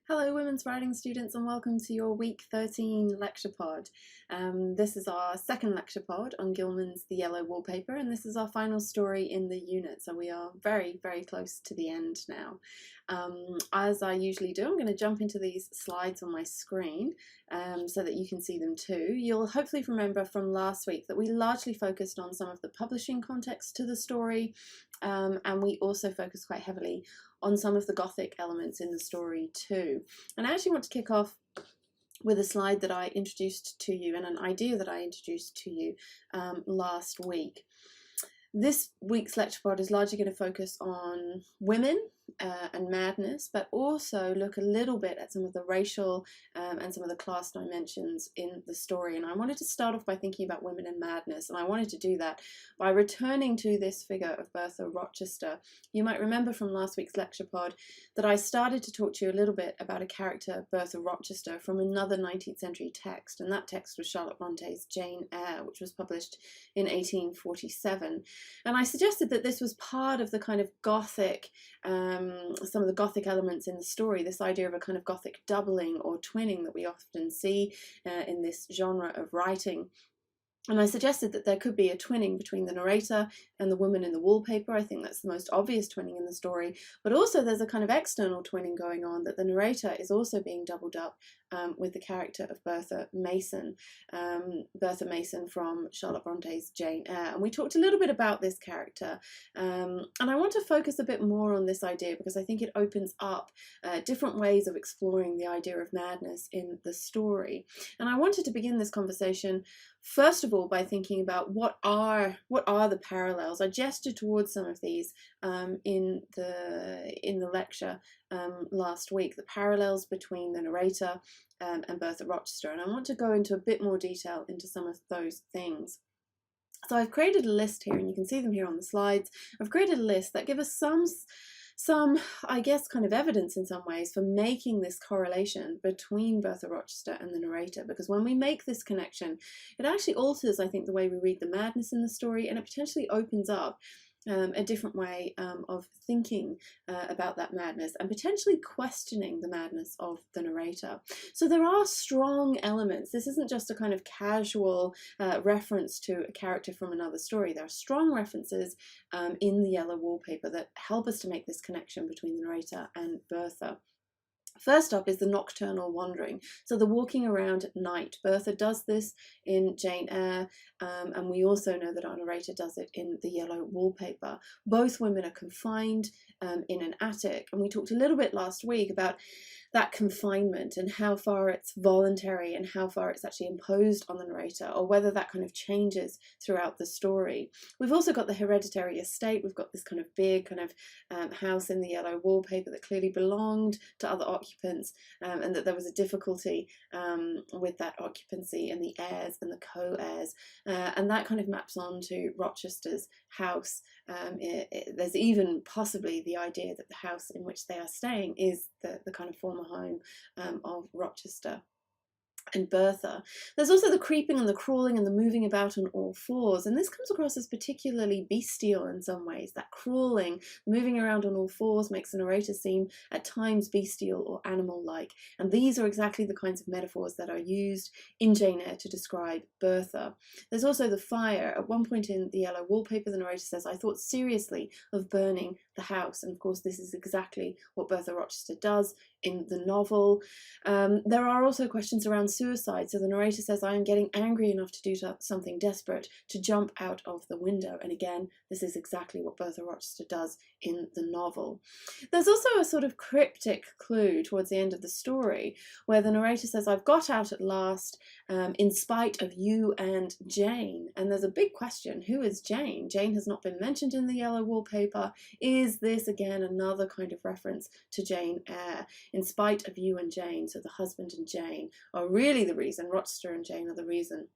Hello women's writing students and welcome to your week 13 lecture pod. This is our second lecture pod on Gilman's The Yellow Wallpaper, and this is our final story in the unit, so we are very close to the end now. As I usually do, I'm going to jump into these slides on my screen so that you can see them too. You'll hopefully remember from last week that we largely focused on some of the publishing context to the story, and we also focused quite heavily on some of the Gothic elements in the story too. And I actually want to kick off with a slide that I introduced to you and an idea that I introduced to you last week. This week's lecture pod is largely going to focus on women and madness, but also look a little bit at some of the racial and some of the class dimensions in the story. And I wanted to start off by thinking about women and madness, and I wanted to do that by returning to this figure of Bertha Rochester. You might remember from last week's lecture pod that I started to talk to you a little bit about a character, Bertha Rochester, from another 19th century text, and that text was Charlotte Bronte's Jane Eyre, which was published in 1847. And I suggested that this was part of the kind of Gothic, some of the Gothic elements in the story, this idea of a kind of Gothic doubling or twinning that we often see in this genre of writing. And I suggested that there could be a twinning between the narrator and the woman in the wallpaper. I think that's the most obvious twinning in the story. But also there's a kind of external twinning going on, that the narrator is also being doubled up with the character of Bertha Mason from Charlotte Bronte's Jane Eyre. And we talked a little bit about this character. And I want to focus a bit more on this idea because I think it opens up different ways of exploring the idea of madness in the story. And I wanted to begin this conversation first of all by thinking about what are the parallels. I gestured towards some of these in the lecture last week, the parallels between the narrator and Bertha Rochester, and I want to go into a bit more detail into some of those things. So I've created a list here, and you can see them here on the slides. I've created a list that give us some, I guess, kind of evidence in some ways for making this correlation between Bertha Rochester and the narrator, because when we make this connection, it actually alters, I think, the way we read the madness in the story, and it potentially opens up a different way of thinking about that madness and potentially questioning the madness of the narrator. So there are strong elements. This isn't just a kind of casual reference to a character from another story. There are strong references in the Yellow Wallpaper that help us to make this connection between the narrator and Bertha. First up is the nocturnal wandering, so the walking around at night. Bertha does this in Jane Eyre, and we also know that our narrator does it in the Yellow Wallpaper. Both women are confined in an attic, and we talked a little bit last week about that confinement and how far it's voluntary and how far it's actually imposed on the narrator, or whether that kind of changes throughout the story. We've also got the hereditary estate. We've got this kind of big kind of house in the Yellow Wallpaper that clearly belonged to other occupants, and that there was a difficulty with that occupancy and the heirs and the co-heirs, and that kind of maps on to Rochester's house. There's even possibly the idea that the house in which they are staying is the kind of former home of Rochester and Bertha. There's also the creeping and the crawling and the moving about on all fours, and this comes across as particularly bestial in some ways. That crawling, moving around on all fours makes the narrator seem at times bestial or animal-like, and these are exactly the kinds of metaphors that are used in Jane Eyre to describe Bertha. There's also the fire. At one point in the Yellow Wallpaper, the narrator says, "I thought seriously of burning the house," and of course this is exactly what Bertha Rochester does in the novel. There are also questions around suicide. So the narrator says, "I am getting angry enough to do something desperate, to jump out of the window." And again, this is exactly what Bertha Rochester does in the novel. There's also a sort of cryptic clue towards the end of the story where the narrator says, "I've got out at last in spite of you and Jane." And there's a big question. Who is Jane? Jane has not been mentioned in the Yellow Wallpaper. Is this again another kind of reference to Jane Eyre? In spite of you and Jane, so the husband and Jane are really the reason. Rochester and Jane are the reason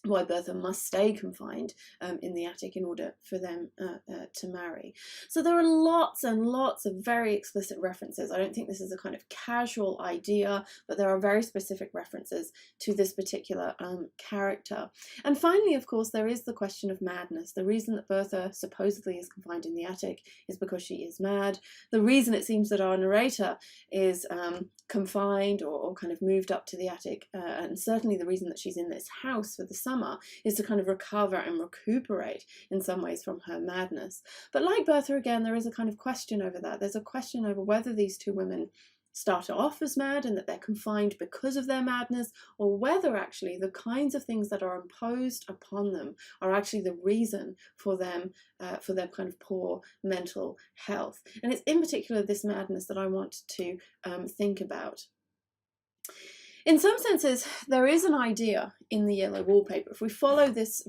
why Bertha must stay confined in the attic in order for them to marry. So there are lots and lots of very explicit references. I don't think this is a kind of casual idea, but there are very specific references to this particular character. And finally, of course, there is the question of madness. The reason that Bertha supposedly is confined in the attic is because she is mad. The reason it seems that our narrator is confined or kind of moved up to the attic, and certainly the reason that she's in this house for the summer, is to kind of recover and recuperate in some ways from her madness. But like Bertha, again, there is a kind of question over that. There's a question over whether these two women start off as mad and that they're confined because of their madness, or whether actually the kinds of things that are imposed upon them are actually the reason for them, for their kind of poor mental health. And it's in particular this madness that I want to think about. In some senses, there is an idea in the yellow wallpaper. If we follow this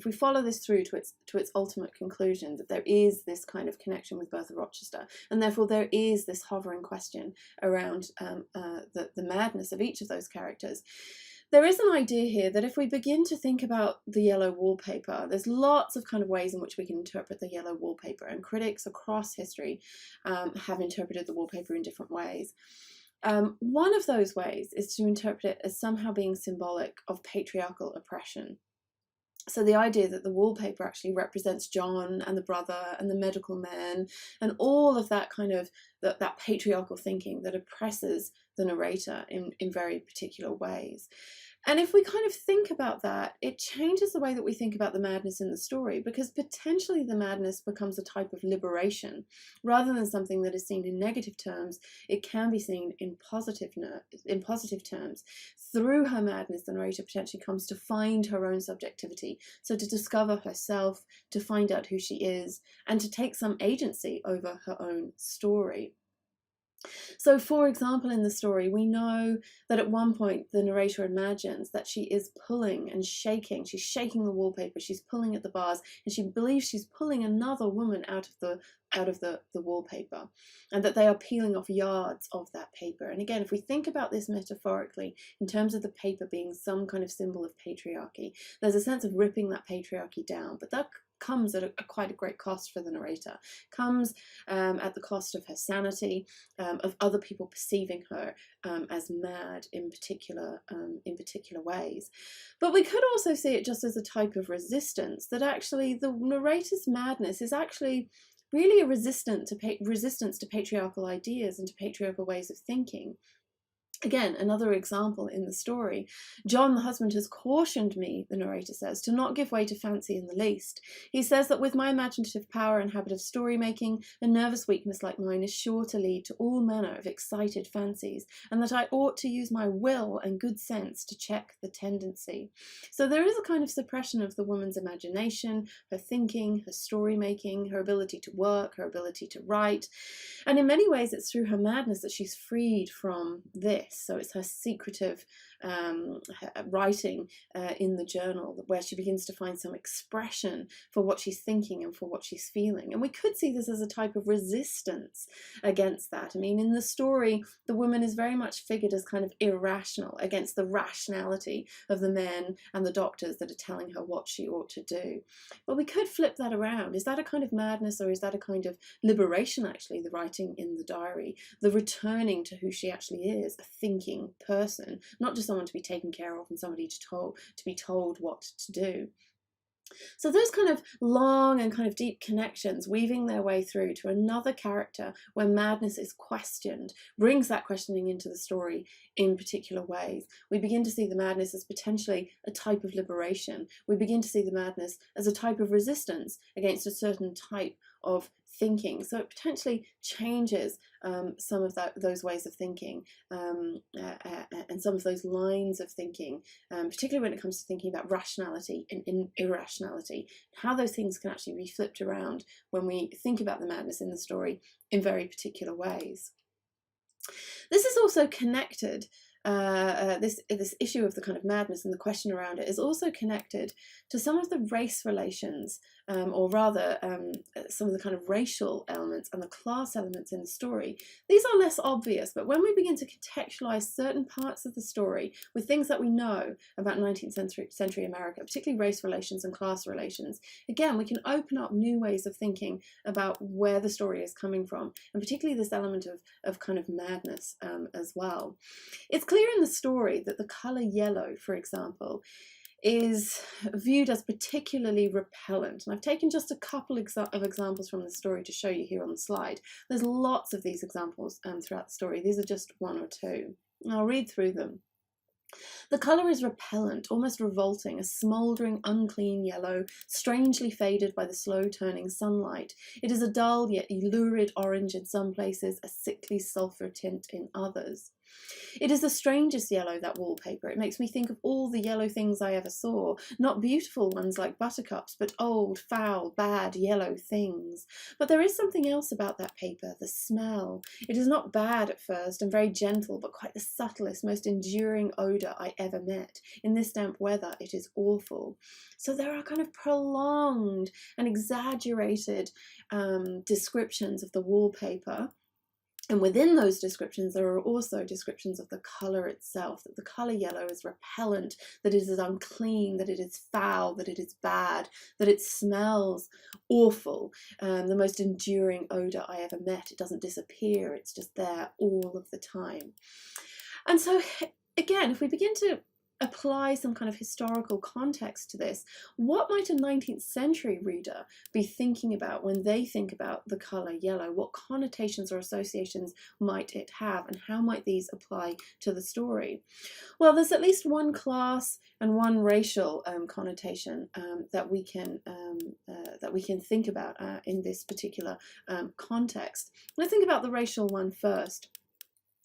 through to its ultimate conclusion, that there is this kind of connection with Bertha Rochester, and therefore there is this hovering question around the madness of each of those characters. There is an idea here that if we begin to think about the yellow wallpaper, there's lots of kind of ways in which we can interpret the yellow wallpaper, and critics across history have interpreted the wallpaper in different ways. One of those ways is to interpret it as somehow being symbolic of patriarchal oppression. So the idea that the wallpaper actually represents John and the brother and the medical men and all of that kind of that patriarchal thinking that oppresses the narrator in very particular ways. And if we kind of think about that, it changes the way that we think about the madness in the story, because potentially the madness becomes a type of liberation. Rather than something that is seen in negative terms, it can be seen in positive terms. Through her madness, the narrator potentially comes to find her own subjectivity, so to discover herself, to find out who she is, and to take some agency over her own story. So, for example, in the story, we know that at one point the narrator imagines that she is pulling and shaking. She's shaking the wallpaper, she's pulling at the bars, and she believes she's pulling another woman out of the wallpaper, and that they are peeling off yards of that paper. And again, if we think about this metaphorically in terms of the paper being some kind of symbol of patriarchy, there's a sense of ripping that patriarchy down, but that comes at quite a great cost for the narrator. Comes at the cost of her sanity, of other people perceiving her as mad in particular ways. But we could also see it just as a type of resistance, that actually the narrator's madness is actually really a resistance to patriarchal ideas and to patriarchal ways of thinking. Again, another example in the story. John, the husband, has cautioned me, the narrator says, to not give way to fancy in the least. He says that with my imaginative power and habit of story making, a nervous weakness like mine is sure to lead to all manner of excited fancies, and that I ought to use my will and good sense to check the tendency. So there is a kind of suppression of the woman's imagination, her thinking, her story making, her ability to work, her ability to write. And in many ways, it's through her madness that she's freed from this. So it's her secretive writing in the journal where she begins to find some expression for what she's thinking and for what she's feeling. And we could see this as a type of resistance against that. I mean, in the story, the woman is very much figured as kind of irrational against the rationality of the men and the doctors that are telling her what she ought to do. But we could flip that around. Is that a kind of madness, or is that a kind of liberation, actually, the writing in the diary, the returning to who she actually is, a thinking person, not just someone to be taken care of and somebody to be told what to do. So those kind of long and kind of deep connections weaving their way through to another character where madness is questioned brings that questioning into the story in particular ways. We begin to see the madness as potentially a type of liberation. We begin to see the madness as a type of resistance against a certain type of thinking. So it potentially changes some of those ways of thinking and some of those lines of thinking, particularly when it comes to thinking about rationality and irrationality, how those things can actually be flipped around when we think about the madness in the story in very particular ways. This is also connected, this issue of the kind of madness and the question around it is also connected to some of the race relations or rather some of the kind of racial elements and the class elements in the story, these are less obvious. But when we begin to contextualize certain parts of the story with things that we know about 19th century America, particularly race relations and class relations, again, we can open up new ways of thinking about where the story is coming from, and particularly this element of kind of madness as well. It's clear in the story that the colour yellow, for example, is viewed as particularly repellent. And I've taken just a couple of examples from the story to show you here on the slide. There's lots of these examples throughout the story. These are just one or two. I'll read through them. The colour is repellent, almost revolting, a smouldering, unclean yellow, strangely faded by the slow-turning sunlight. It is a dull yet lurid orange in some places, a sickly sulphur tint in others. It is the strangest yellow, that wallpaper. It makes me think of all the yellow things I ever saw. Not beautiful ones like buttercups, but old, foul, bad yellow things. But there is something else about that paper, the smell. It is not bad at first and very gentle, but quite the subtlest, most enduring odour I ever met. In this damp weather, it is awful. So there are kind of prolonged and exaggerated descriptions of the wallpaper. And within those descriptions, there are also descriptions of the colour itself, that the colour yellow is repellent, that it is unclean, that it is foul, that it is bad, that it smells awful, the most enduring odour I ever met. It doesn't disappear, it's just there all of the time. And so, again, if we begin to apply some kind of historical context to this, what might a 19th century reader be thinking about when they think about the colour yellow? What connotations or associations might it have, and how might these apply to the story? Well, there's at least one class and one racial connotation that we can think about in this particular context. Let's think about the racial one first.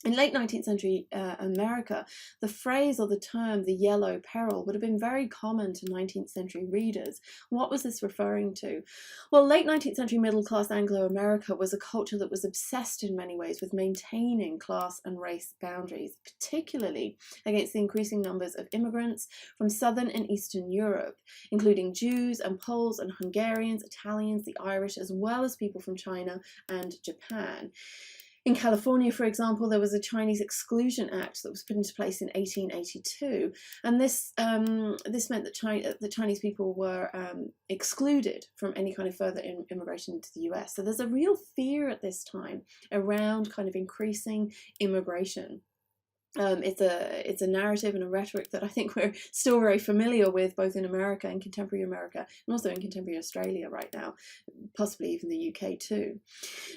In late 19th century America, the phrase or the term, the yellow peril, would have been very common to 19th century readers. What was this referring to? Well, late 19th century middle-class Anglo-America was a culture that was obsessed in many ways with maintaining class and race boundaries, particularly against the increasing numbers of immigrants from Southern and Eastern Europe, including Jews and Poles and Hungarians, Italians, the Irish, as well as people from China and Japan. In California, for example, there was a Chinese Exclusion Act that was put into place in 1882, and this meant that Chinese people were excluded from any kind of further immigration into the US. So there's a real fear at this time around kind of increasing immigration. It's a narrative and a rhetoric that I think we're still very familiar with, both in America and contemporary America, and also in contemporary Australia right now, possibly even the UK too.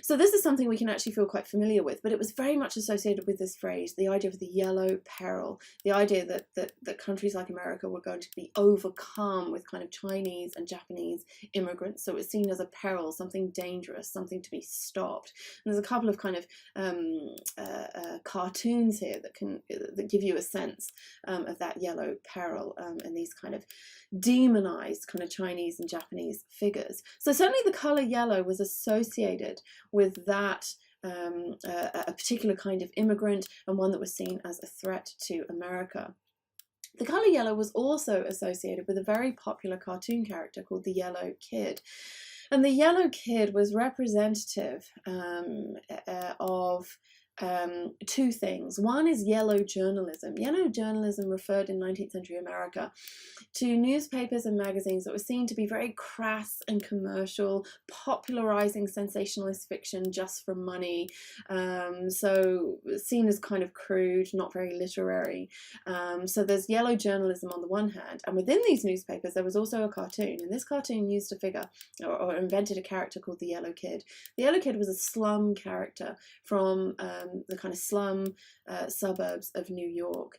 So this is something we can actually feel quite familiar with, but it was very much associated with this phrase, the idea of the yellow peril, the idea that countries like America were going to be overcome with kind of Chinese and Japanese immigrants. So it was seen as a peril, something dangerous, something to be stopped. And there's a couple of kind of cartoons here that give you a sense of that yellow peril and these kind of demonized kind of Chinese and Japanese figures. So certainly the color yellow was associated with that a particular kind of immigrant, and one that was seen as a threat to America. The colour yellow was also associated with a very popular cartoon character called the Yellow Kid. And the Yellow Kid was representative of two things. One is yellow journalism. Yellow journalism referred in 19th century America to newspapers and magazines that were seen to be very crass and commercial, popularizing sensationalist fiction just for money. So seen as kind of crude, not very literary. So there's yellow journalism on the one hand, and within these newspapers there was also a cartoon, and this cartoon used a figure or invented a character called the Yellow Kid. The Yellow Kid was a slum character from the kind of slum suburbs of New York.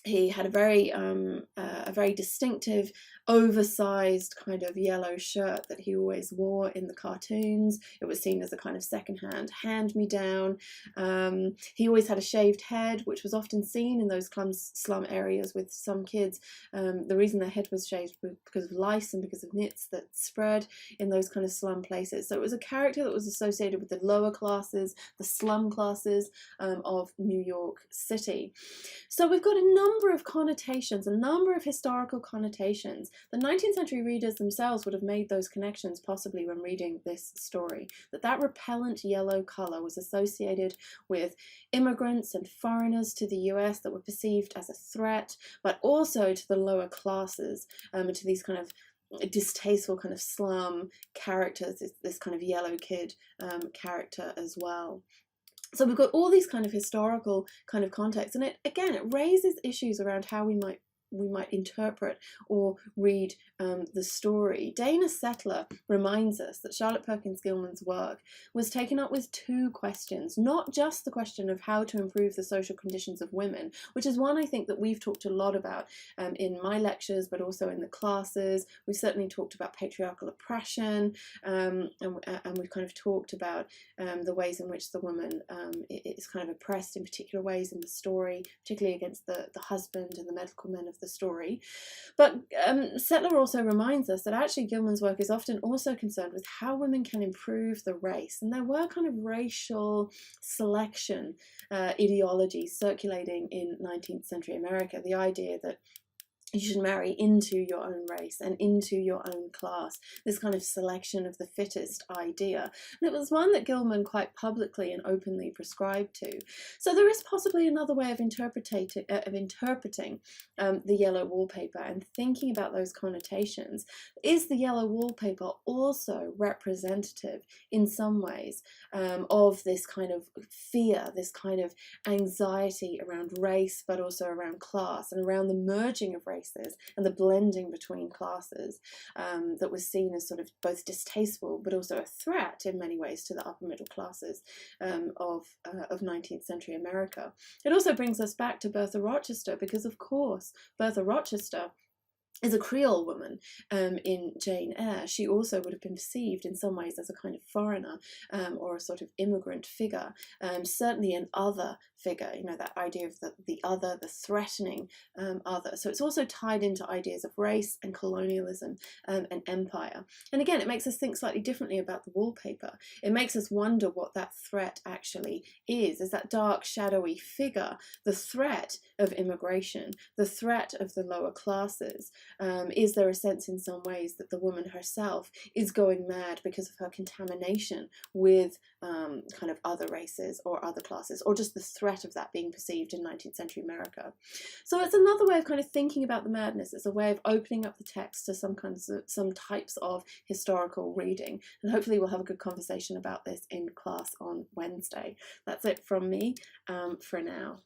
He had a very distinctive, oversized kind of yellow shirt that he always wore in the cartoons. It was seen as a kind of secondhand hand-me-down. He always had a shaved head, which was often seen in those slum areas with some kids. The reason their head was shaved was because of lice and because of nits that spread in those kind of slum places. So it was a character that was associated with the lower classes, the slum classes of New York City. So we've got a number number of connotations, a number of historical connotations. The 19th century readers themselves would have made those connections possibly when reading this story, that repellent yellow colour was associated with immigrants and foreigners to the US that were perceived as a threat, but also to the lower classes, and to these kind of distasteful kind of slum characters, this kind of yellow kid character as well. So we've got all these kind of historical kind of contexts, and it raises issues around how we might interpret or read the story. Dana Settler reminds us that Charlotte Perkins Gilman's work was taken up with two questions, not just the question of how to improve the social conditions of women, which is one I think that we've talked a lot about in my lectures, but also in the classes. We've certainly talked about patriarchal oppression, and we've kind of talked about the ways in which the woman is kind of oppressed in particular ways in the story, particularly against the husband and the medical men of the story. But Settler also reminds us that actually Gilman's work is often also concerned with how women can improve the race, and there were kind of racial selection ideologies circulating in 19th century America. The idea that you should marry into your own race and into your own class, this kind of selection of the fittest idea. And it was one that Gilman quite publicly and openly prescribed to. So there is possibly another way of interpreting the yellow wallpaper and thinking about those connotations. Is the yellow wallpaper also representative in some ways of this kind of fear, this kind of anxiety around race, but also around class and around the merging of races and the blending between classes that was seen as sort of both distasteful but also a threat in many ways to the upper middle classes of 19th century America. It also brings us back to Bertha Rochester, because of course Bertha Rochester is a Creole woman in Jane Eyre. She also would have been perceived in some ways as a kind of foreigner or a sort of immigrant figure, certainly an other figure, you know, that idea of the other, the threatening other. So it's also tied into ideas of race and colonialism and empire. And again, it makes us think slightly differently about the wallpaper. It makes us wonder what that threat actually is that dark, shadowy figure, the threat of immigration, the threat of the lower classes. Is there a sense in some ways that the woman herself is going mad because of her contamination with kind of other races or other classes, or just the threat of that being perceived in 19th century America? So it's another way of kind of thinking about the madness. It's a way of opening up the text to some types of historical reading, and hopefully we'll have a good conversation about this in class on Wednesday. That's it from me for now.